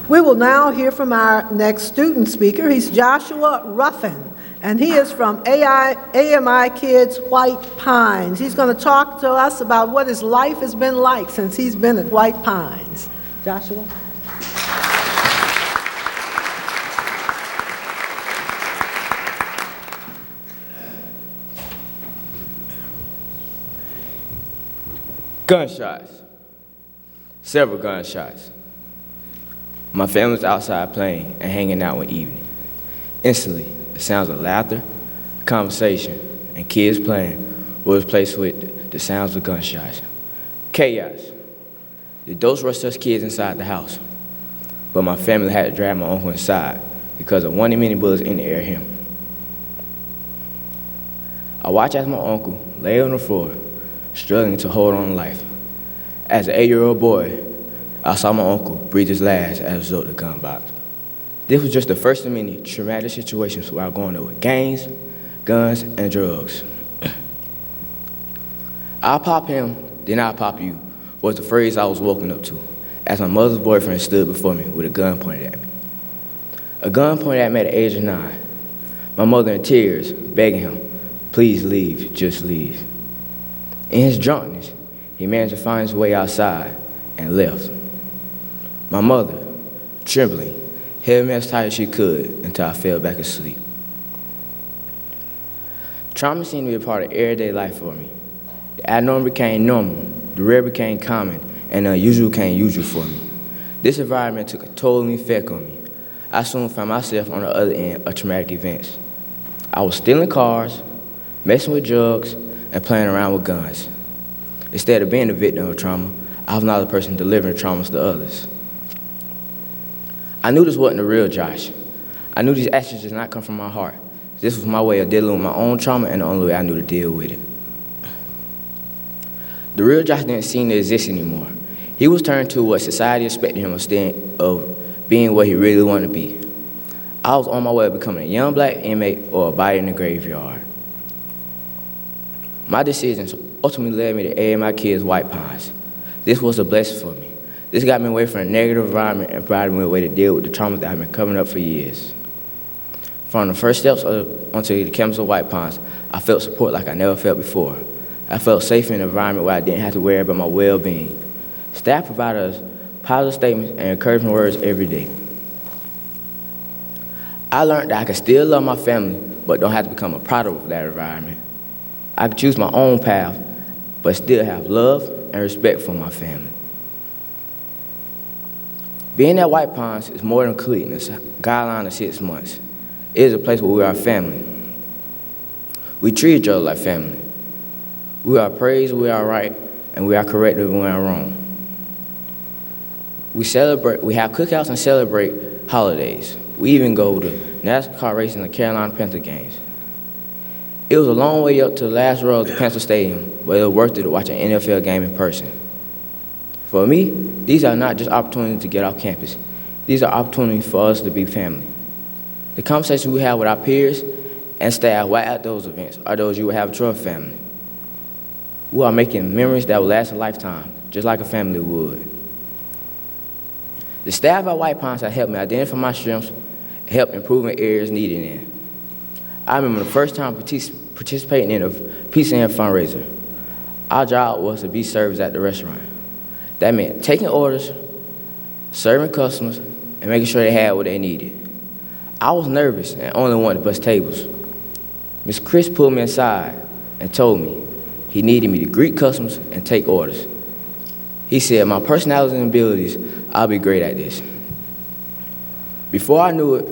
We will now hear from our next student speaker. He's Joshua Ruffin, and he is from AMIkids White Pines. He's going to talk to us about what his life has been like since he's been at White Pines. Joshua? Gunshots. Several gunshots. My family was outside playing and hanging out one evening. Instantly, the sounds of laughter, conversation, and kids playing was replaced with the sounds of gunshots. Chaos. The adults rushed us kids inside the house, but my family had to drag my uncle inside because of one of many bullets in the air him. I watched as my uncle lay on the floor, struggling to hold on to life. As an 8-year-old boy, I saw my uncle breathe his last as a result of the gunbox. This was just the first of many traumatic situations while going over gangs, guns, and drugs. I'll pop him, then I'll pop you, was the phrase I was woken up to, as my mother's boyfriend stood before me with a gun pointed at me. A gun pointed at me at the age of 9. My mother in tears, begging him, please leave, just leave. In his drunkenness, he managed to find his way outside and left. My mother, trembling, held me as tight as she could until I fell back asleep. Trauma seemed to be a part of everyday life for me. The abnormal became normal, the rare became common, and the unusual became usual for me. This environment took a total effect on me. I soon found myself on the other end of traumatic events. I was stealing cars, messing with drugs, and playing around with guns. Instead of being a victim of trauma, I was now the person delivering traumas to others. I knew this wasn't the real Josh. I knew these actions did not come from my heart. This was my way of dealing with my own trauma and the only way I knew to deal with it. The real Josh didn't seem to exist anymore. He was turned to what society expected him of being what he really wanted to be. I was on my way to becoming a young black inmate or a body in the graveyard. My decisions ultimately led me to AMIkids White Pines. This was a blessing for me. This got me away from a negative environment and provided me a way to deal with the trauma that I've been covering up for years. From the first steps onto the campus of White Pines, I felt support like I never felt before. I felt safe in an environment where I didn't have to worry about my well-being. Staff provided us positive statements and encouraging words every day. I learned that I could still love my family, but don't have to become a product of that environment. I could choose my own path, but still have love and respect for my family. Being at White Pines is more than completing a guideline of 6 months. It is a place where we are family. We treat each other like family. We are praised when we are right, and we are corrected when we are wrong. We have cookouts and celebrate holidays. We even go to NASCAR racing and the Carolina Panther games. It was a long way up to the last row of the Panther Stadium, but it was worth it to watch an NFL game in person. For me, these are not just opportunities to get off campus. These are opportunities for us to be family. The conversations we have with our peers and staff while at those events are those you will have with your family. We are making memories that will last a lifetime, just like a family would. The staff at White Pines have helped me identify my strengths and help improve in areas needed in. I remember the first time participating in a Peace and fundraiser. Our job was to be servers at the restaurant. That meant taking orders, serving customers, and making sure they had what they needed. I was nervous and only wanted to bust tables. Ms. Chris pulled me aside and told me he needed me to greet customers and take orders. He said, my personality and abilities, I'll be great at this. Before I knew it,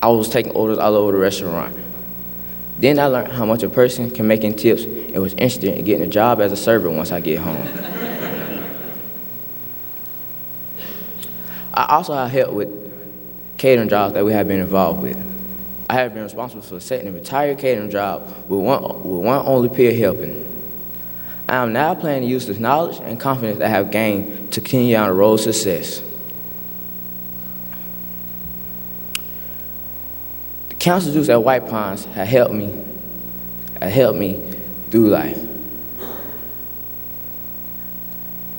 I was taking orders all over the restaurant. Then I learned how much a person can make in tips and was interested in getting a job as a server once I get home. I also have helped with catering jobs that we have been involved with. I have been responsible for setting an entire catering job with one only peer helping. I am now planning to use this knowledge and confidence that I have gained to continue on the road to success. The council duties at White Pines have helped me through life.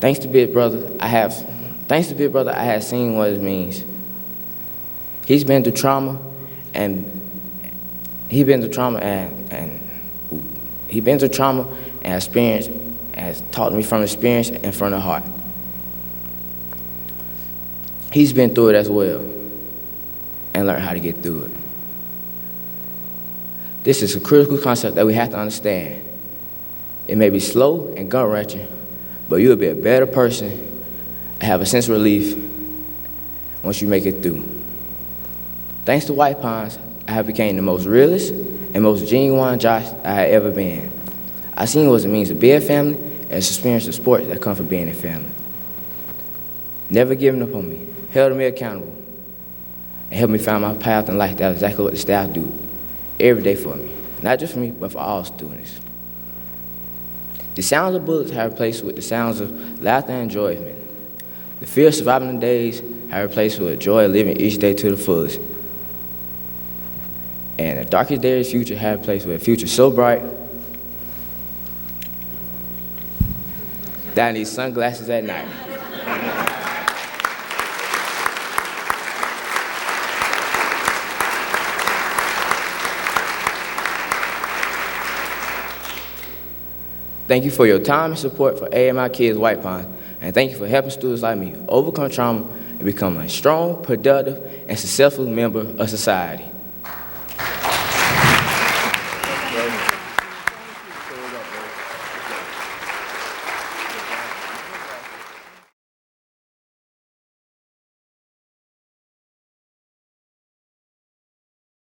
Thanks to Big Brother, I have Thanks to Big Brother, I had seen what it means. He's been through trauma, and experience, has taught me from experience and from the heart. He's been through it as well, and learned how to get through it. This is a critical concept that we have to understand. It may be slow and gut-wrenching, but you'll be a better person and have a sense of relief once you make it through. Thanks to White Pines, I have become the most realist and most genuine Josh I had ever been. I seen what it means to be a family and experience the sports that come from being a family. Never giving up on me, held me accountable, and helped me find my path in life. That's exactly what the staff do every day for me. Not just for me, but for all students. The sounds of bullets have replaced with the sounds of laughter and enjoyment. The fear of surviving the days have replaced with the joy of living each day to the fullest. And the darkest day of the future have replaced with a future so bright that I need sunglasses at night. Thank you for your time and support for AMIkids White Pine, and thank you for helping students like me overcome trauma and become a strong, productive, and successful member of society.